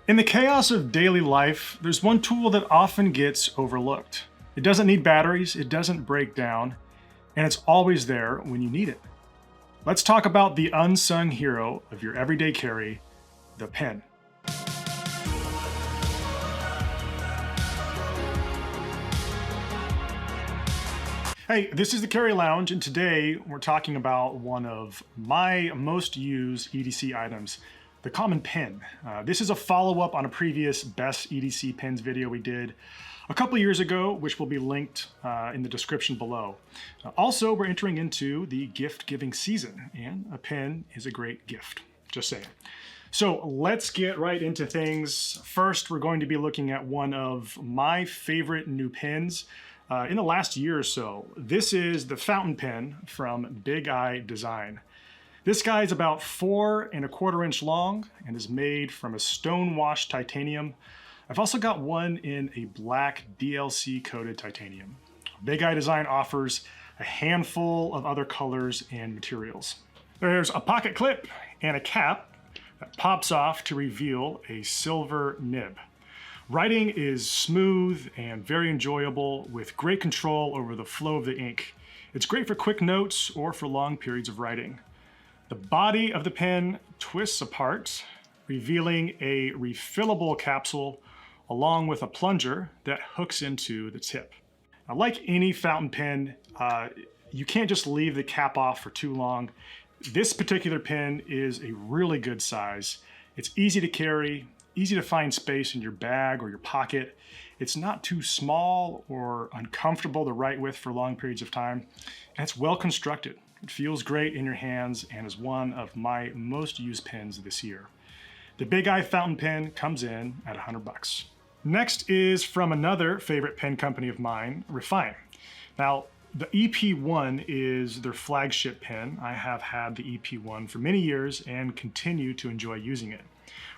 In the chaos of daily life, there's one tool that often gets overlooked. It doesn't need batteries, it doesn't break down, and it's always there when you need it. Let's talk about the unsung hero of your everyday carry, the pen. Hey, this is the Carry Lounge, and today we're talking about one of my most used EDC items, the common pen. This is a follow-up on a previous best EDC pens video we did a couple years ago, which will be linked in the description below. Also, we're entering into the gift-giving season, and a pen is a great gift, just saying. So let's get right into things. First, we're going to be looking at one of my favorite new pens in the last year or so. This is the Fountain Pen from BigiDesign. This guy is about 4 1/4 inch long and is made from a stone-washed titanium. I've also got one in a black DLC coated titanium. BigiDesign offers a handful of other colors and materials. There's a pocket clip and a cap that pops off to reveal a silver nib. Writing is smooth and very enjoyable with great control over the flow of the ink. It's great for quick notes or for long periods of writing. The body of the pen twists apart, revealing a refillable capsule along with a plunger that hooks into the tip. Now, like any fountain pen, you can't just leave the cap off for too long. This particular pen is a really good size. It's easy to carry, easy to find space in your bag or your pocket. It's not too small or uncomfortable to write with for long periods of time, and it's well constructed. It feels great in your hands and is one of my most used pens this year. The BigiDesign Fountain Pen comes in at $100. Next is from another favorite pen company of mine, Refyne. Now, the EP1 is their flagship pen. I have had the EP1 for many years and continue to enjoy using it.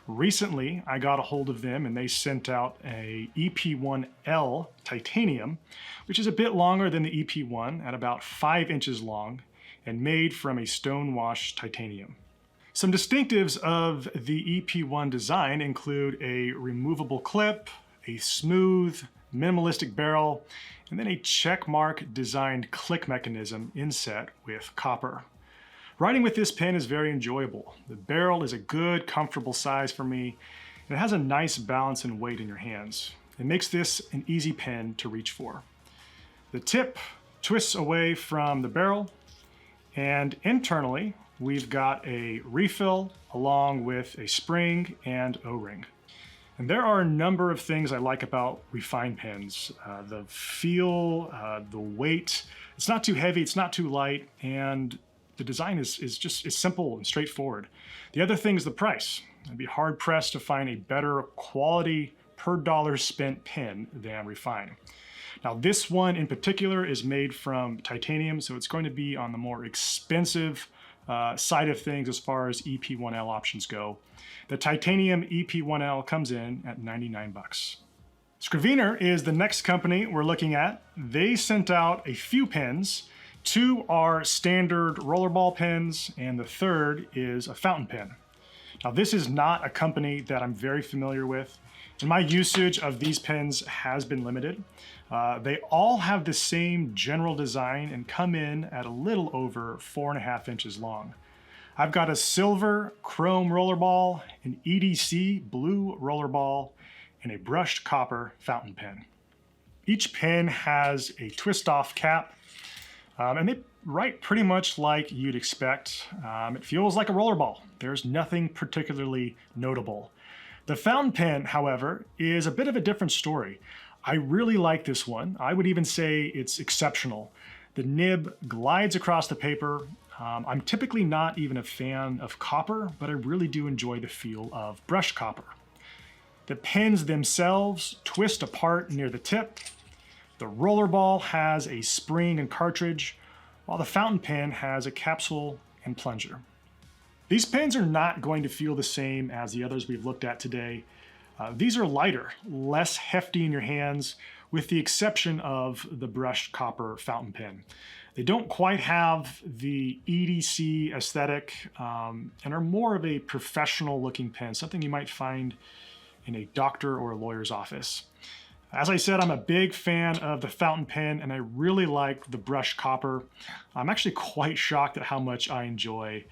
Recently, I got a hold of them and they sent out a EP1L titanium, which is a bit longer than the EP1 at about 5 inches long and made from a stone-washed titanium. Some distinctives of the EP1 design include a removable clip, a smooth, minimalistic barrel, and then a checkmark designed click mechanism inset with copper. Writing with this pen is very enjoyable. The barrel is a good, comfortable size for me, and it has a nice balance and weight in your hands. It makes this an easy pen to reach for. The tip twists away from the barrel, and internally, we've got a refill along with a spring and O-ring. And there are a number of things I like about Refyne pens. The feel, the weight, it's not too heavy, it's not too light, and the design is simple and straightforward. The other thing is the price. I'd be hard pressed to find a better quality per dollar spent pen than Refyne. Now this one in particular is made from titanium, so it's going to be on the more expensive side of things as far as EP1L options go. The titanium EP1L comes in at $99. Scriveiner is the next company we're looking at. They sent out a few pens. 2 are standard rollerball pens, and the third is a fountain pen. Now this is not a company that I'm very familiar with, and my usage of these pens has been limited. They all have the same general design and come in at a little over 4 1/2 inches long. I've got a silver chrome rollerball, an EDC blue rollerball, and a brushed copper fountain pen. Each pen has a twist-off cap, and they write pretty much like you'd expect. It feels like a rollerball. There's nothing particularly notable. The fountain pen, however, is a bit of a different story. I really like this one. I would even say it's exceptional. The nib glides across the paper. I'm typically not even a fan of copper, but I really do enjoy the feel of brushed copper. The pens themselves twist apart near the tip. The rollerball has a spring and cartridge, while the fountain pen has a capsule and plunger. These pens are not going to feel the same as the others we've looked at today. These are lighter, less hefty in your hands, with the exception of the brushed copper fountain pen. They don't quite have the EDC aesthetic and are more of a professional looking pen, something you might find in a doctor or a lawyer's office. As I said, I'm a big fan of the fountain pen, and I really like the brushed copper. I'm actually quite shocked at how much I enjoy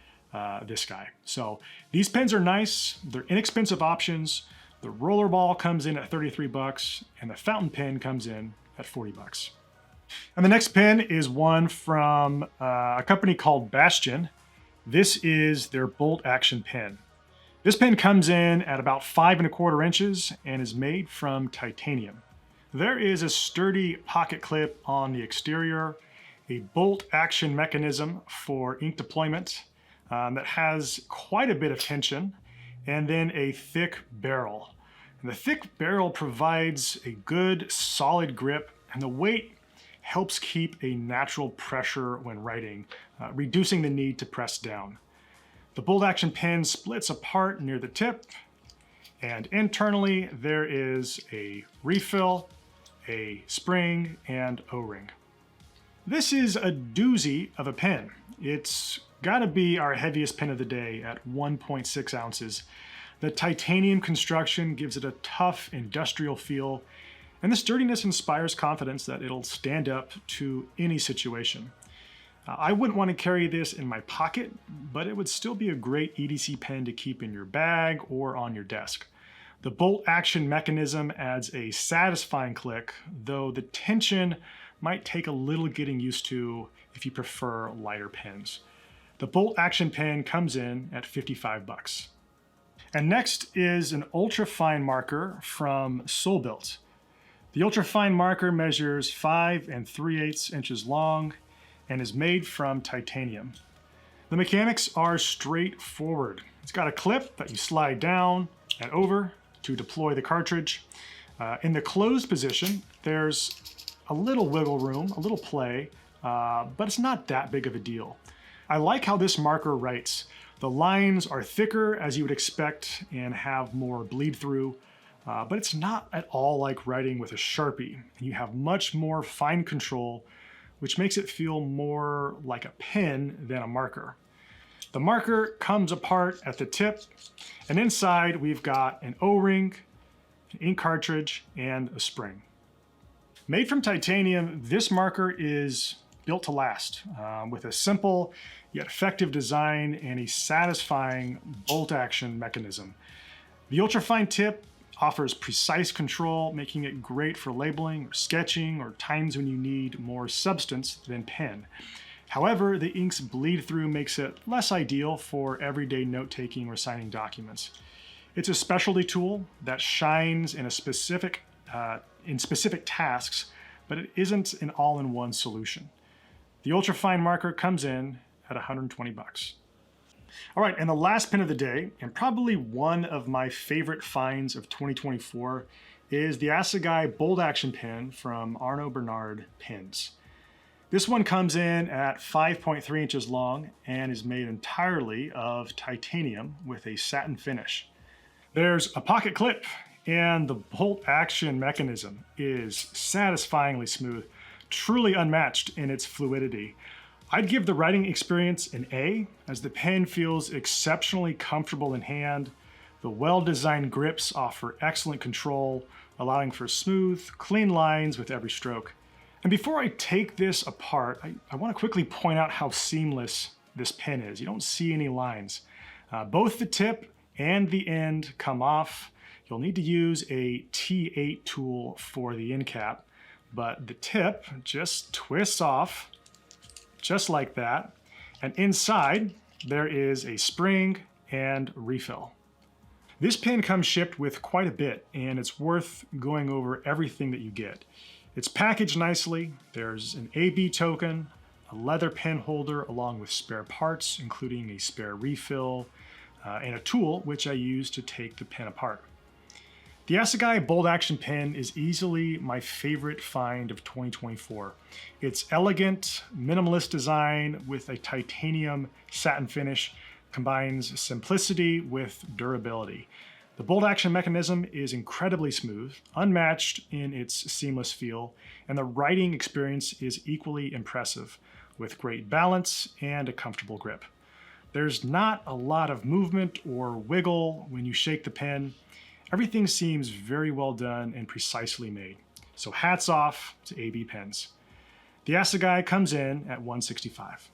this guy. So these pens are nice. They're inexpensive options. The rollerball comes in at 33 bucks, and the fountain pen comes in at 40 bucks. And the next pen is one from a company called Bastion. This is their bolt action pen. This pen comes in at about 5¼ inches and is made from titanium. There is a sturdy pocket clip on the exterior, a bolt action mechanism for ink deployment that has quite a bit of tension, and then a thick barrel. And the thick barrel provides a good solid grip, and the weight helps keep a natural pressure when writing, reducing the need to press down. The bolt action pen splits apart near the tip, and internally there is a refill, a spring, and O-ring. This is a doozy of a pen. It's gotta be our heaviest pen of the day at 1.6 ounces. The titanium construction gives it a tough industrial feel, and the sturdiness inspires confidence that it'll stand up to any situation. I wouldn't want to carry this in my pocket, but it would still be a great EDC pen to keep in your bag or on your desk. The bolt action mechanism adds a satisfying click, though the tension might take a little getting used to if you prefer lighter pens. The bolt action pen comes in at 55 bucks. And next is an Ultrafine Marker from Solbuilt. The Ultrafine Marker measures 5 3/8 inches long and is made from titanium. The mechanics are straightforward. It's got a clip that you slide down and over to deploy the cartridge. In the closed position, there's a little wiggle room, a little play, but it's not that big of a deal. I like how this marker writes. The lines are thicker, as you would expect, and have more bleed through, but it's not at all like writing with a Sharpie. You have much more fine control, which makes it feel more like a pen than a marker. The marker comes apart at the tip, and inside we've got an O-ring, an ink cartridge, and a spring. Made from titanium, this marker is built to last, with a simple yet effective design and a satisfying bolt action mechanism. The ultrafine tip offers precise control, making it great for labeling or sketching or times when you need more substance than pen. However, the ink's bleed through makes it less ideal for everyday note-taking or signing documents. It's a specialty tool that shines in specific tasks, but it isn't an all-in-one solution. The Ultrafine Marker comes in at 120 bucks. All right, and the last pen of the day, and probably one of my favorite finds of 2024, is the Assegai Bold Action Pen from Arnaud Bernard Pens. This one comes in at 5.3 inches long and is made entirely of titanium with a satin finish. There's a pocket clip, and the bolt action mechanism is satisfyingly smooth, truly unmatched in its fluidity. I'd give the writing experience an A, as the pen feels exceptionally comfortable in hand. The well-designed grips offer excellent control, allowing for smooth, clean lines with every stroke. And before I take this apart, I want to quickly point out how seamless this pen is. You don't see any lines. Both the tip and the end come off. You'll need to use a T8 tool for the end cap, but the tip just twists off just like that. And inside there is a spring and refill. This pen comes shipped with quite a bit, and it's worth going over everything that you get. It's packaged nicely. There's an AB token, a leather pen holder along with spare parts, including a spare refill, and a tool which I use to take the pen apart. The Assegai Bold Action Pen is easily my favorite find of 2024. Its elegant, minimalist design with a titanium satin finish combines simplicity with durability. The bolt action mechanism is incredibly smooth, unmatched in its seamless feel, and the writing experience is equally impressive, with great balance and a comfortable grip. There's not a lot of movement or wiggle when you shake the pen, Everything seems very well done and precisely made. So hats off to AB Pens. The Assegai comes in at $165.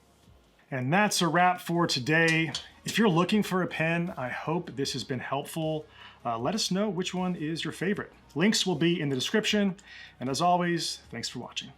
And that's a wrap for today. If you're looking for a pen, I hope this has been helpful. Let us know which one is your favorite. Links will be in the description. And as always, thanks for watching.